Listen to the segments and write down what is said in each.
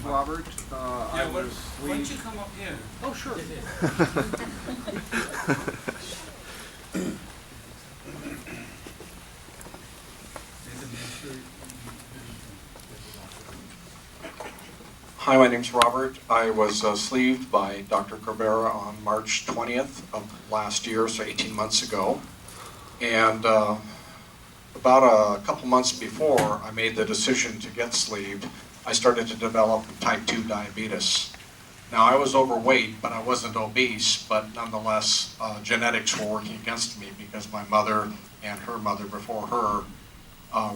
Robert. Why don't you come up here? Oh, sure. Hi, my name's Robert. I was sleeved by Dr. Cabrera on March 20th of last year, so 18 months ago. And about a couple months before I made the decision to get sleeved, I started to develop type 2 diabetes. Now, I was overweight, but I wasn't obese, but nonetheless, genetics were working against me because my mother and her mother before her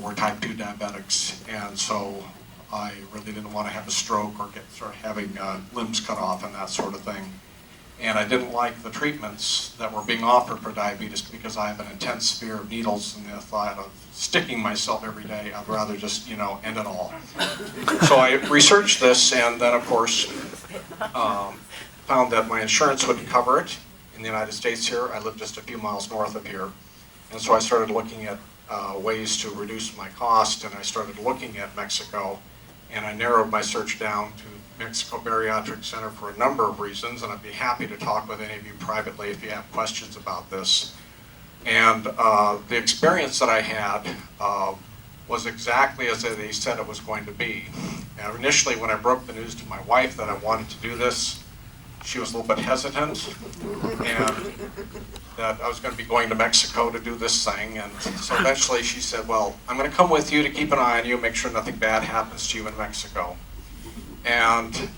were type 2 diabetics. And so I really didn't want to have a stroke or start having limbs cut off and that sort of thing. And I didn't like the treatments that were being offered for diabetes because I have an intense fear of needles and the thought of sticking myself every day. I'd rather just, end it all. So I researched this and then, of course, found that my insurance wouldn't cover it in the United States here. I live just a few miles north of here. And so I started looking at ways to reduce my cost, and I started looking at Mexico. And I narrowed my search down to Mexico Bariatric Center for a number of reasons, and I'd be happy to talk with any of you privately if you have questions about this. And the experience that I had was exactly as they said it was going to be. Now, initially, when I broke the news to my wife that I wanted to do this, she was a little bit hesitant, and that I was going to be going to Mexico to do this thing. And so eventually she said, well, I'm going to come with you to keep an eye on you, make sure nothing bad happens to you in Mexico. And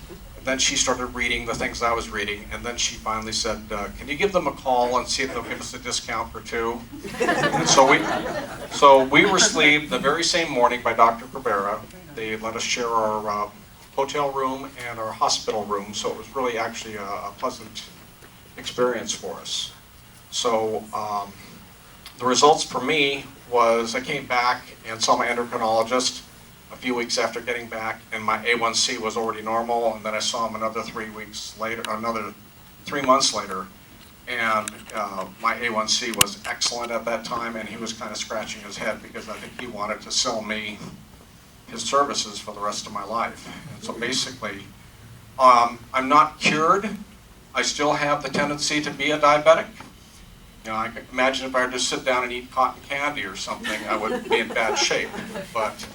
then she started reading the things I was reading, and then she finally said, can you give them a call and see if they'll give us a discount for two? And so we were sleeved the very same morning by Dr. Cabrera. They let us share our hotel room and our hospital room, so it was really actually a pleasant experience for us. So the results for me was I came back and saw my endocrinologist a few weeks after getting back, and my A1C was already normal, and then I saw him another 3 months later, and my A1C was excellent at that time, and he was kind of scratching his head because I think he wanted to sell me his services for the rest of my life. And so basically, I'm not cured. I still have the tendency to be a diabetic. I can imagine if I were to sit down and eat cotton candy or something, I would be in bad shape. But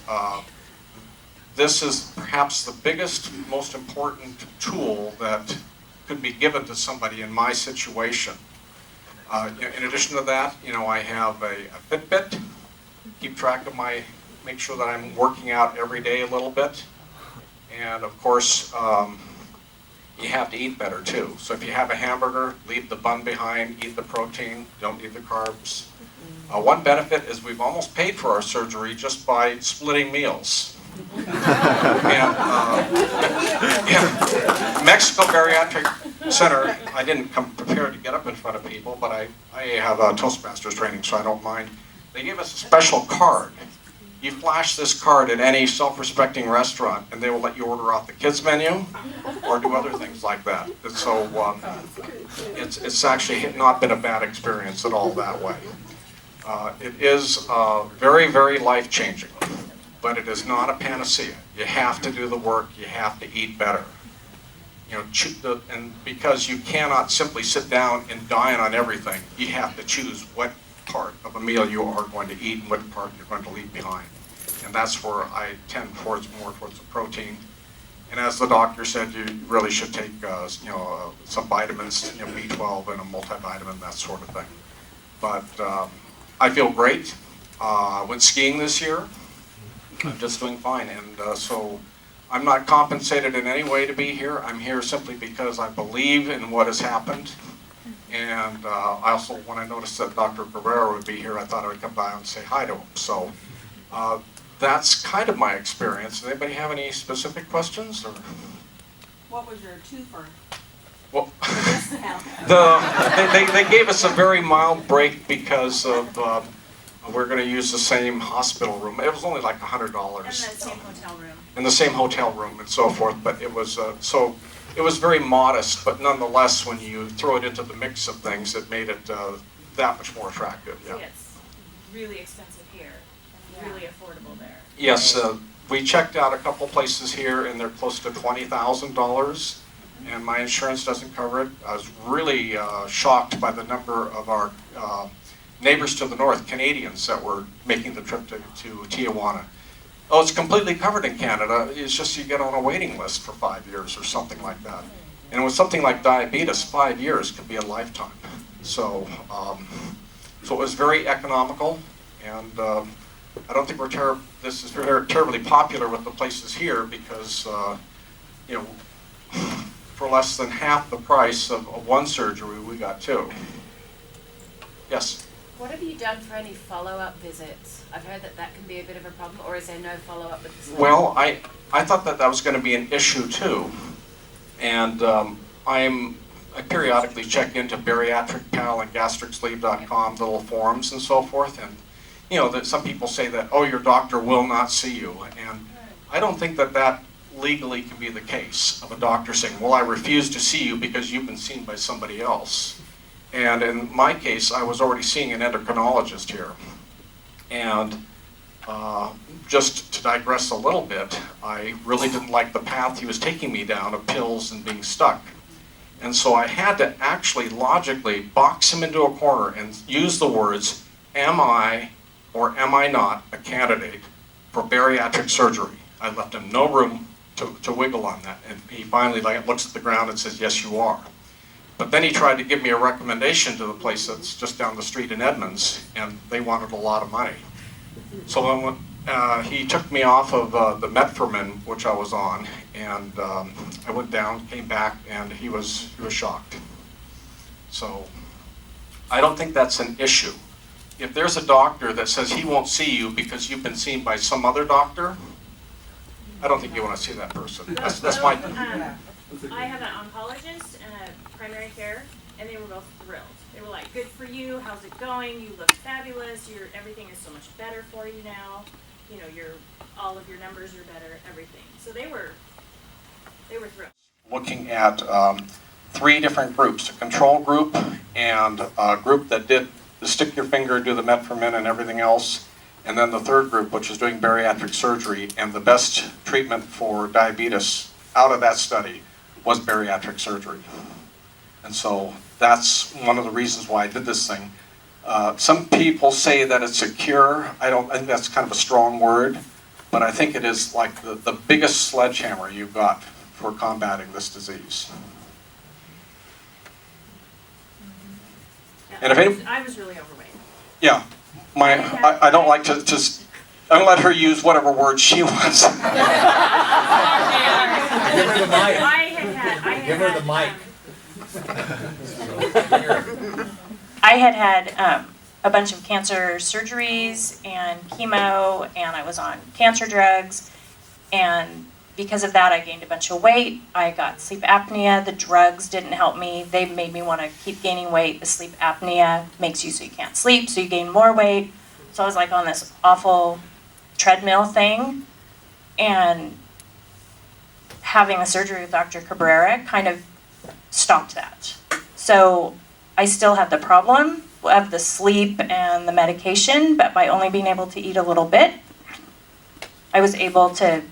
this is perhaps the biggest, most important tool that could be given to somebody in my situation. In addition to that, I have a Fitbit, keep track of make sure that I'm working out every day a little bit. And of course, you have to eat better too. So if you have a hamburger, leave the bun behind, eat the protein, don't eat the carbs. One benefit is we've almost paid for our surgery just by splitting meals. And Mexico Bariatric Center, I didn't come prepared to get up in front of people, but I have a Toastmasters training, so I don't mind. They gave us a special card. You flash this card at any self-respecting restaurant, and they will let you order off the kids' menu or do other things like that. And so it's actually not been a bad experience at all that way. It is very, very life-changing, but it is not a panacea. You have to do the work. You have to eat better. And because you cannot simply sit down and dine on everything, you have to choose what part of a meal you are going to eat and what part you're going to leave behind. And that's where I tend more towards the protein. And as the doctor said, you really should take some vitamins, B12 and a multivitamin, that sort of thing. But I feel great. I went skiing this year. I'm just doing fine. And so I'm not compensated in any way to be here. I'm here simply because I believe in what has happened. And I also, when I noticed that Dr. Cabrera would be here, I thought I would come by and say hi to him. So that's kind of my experience. Does anybody have any specific questions? Or? What was your twofer? Well, they gave us a very mild break because of we're going to use the same hospital room. It was only like $100. In the same hotel room. In the same hotel room and so forth. But it was so. It was very modest, but nonetheless, when you throw it into the mix of things, it made it that much more attractive. Yeah. See, it's really expensive here and really affordable there. Yes, we checked out a couple places here, and they're close to $20,000, and my insurance doesn't cover it. I was really shocked by the number of our neighbors to the north, Canadians, that were making the trip to Tijuana. Oh, it's completely covered in Canada. It's just you get on a waiting list for 5 years or something like that. And with something like diabetes, 5 years could be a lifetime. So, so it was very economical, and I don't think this is terribly popular with the places here because, you know, for less than half the price of one surgery, we got 2. Yes? What have you done for any follow-up visits? I've heard that that can be a bit of a problem, or is there no follow-up with the sleep? Well, I thought that was going to be an issue too, and I periodically check into Bariatric Pal and gastricsleeve.com little forums and so forth, and you know that some people say that, oh, your doctor will not see you, and I don't think that legally can be the case of a doctor saying, well, I refuse to see you because you've been seen by somebody else. And in my case, I was already seeing an endocrinologist here. And just to digress a little bit, I really didn't like the path he was taking me down of pills and being stuck. And so I had to actually logically box him into a corner and use the words, am I or am I not a candidate for bariatric surgery? I left him no room to wiggle on that. And he finally looks at the ground and says, yes, you are. But then he tried to give me a recommendation to the place that's just down the street in Edmonds, and they wanted a lot of money. So then he took me off of the metformin, which I was on, and I went down, came back, and he was shocked. So I don't think that's an issue. If there's a doctor that says he won't see you because you've been seen by some other doctor, I don't think you want to see that person. That's my... I have an oncologist and a primary care, and they were both thrilled. They were like, good for you, how's it going? You look fabulous, everything is so much better for you now. You know, all of your numbers are better, everything. So they were thrilled. Looking at 3 different groups, a control group and a group that did the stick your finger, do the metformin and everything else, and then the third group, which is doing bariatric surgery, and the best treatment for diabetes out of that study was bariatric surgery. And so that's one of the reasons why I did this thing. Some people say that it's a cure. I think that's kind of a strong word, but I think it is like the biggest sledgehammer you've got for combating this disease. Yeah, And if I was really overweight. Yeah, I don't like to just, I'm gonna let her use whatever word she wants. Give her the mic. Give her the mic. I had a bunch of cancer surgeries and chemo, and I was on cancer drugs, and because of that I gained a bunch of weight. I got sleep apnea. The drugs didn't help me. They made me want to keep gaining weight. The sleep apnea makes you so you can't sleep, so you gain more weight. So I was like on this awful treadmill thing, and having the surgery with Dr. Cabrera kind of stopped that. So I still had the problem of the sleep and the medication, but by only being able to eat a little bit, I was able to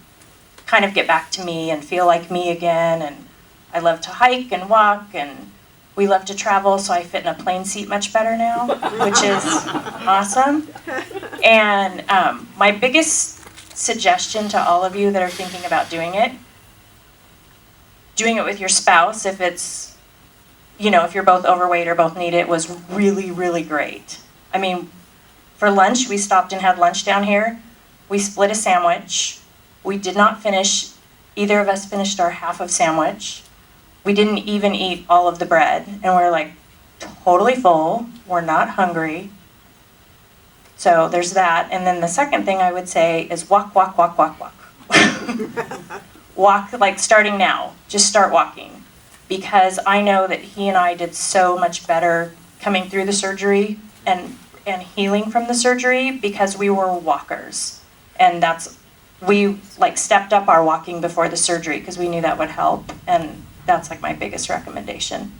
kind of get back to me and feel like me again. And I love to hike and walk, and we love to travel, so I fit in a plane seat much better now, which is awesome. And my biggest suggestion to all of you that are thinking about doing it with your spouse, if it's, you know, if you're both overweight or both need it, was really, really great. I mean, for lunch, we stopped and had lunch down here. We split a sandwich. We did not finish, either of us finished our half of sandwich. We didn't even eat all of the bread, and we're like totally full. We're not hungry. So there's that. And then the second thing I would say is walk. Walk, like starting now. Just start walking. Because I know that he and I did so much better coming through the surgery and healing from the surgery because we were walkers. And we like stepped up our walking before the surgery because we knew that would help. And that's like my biggest recommendation.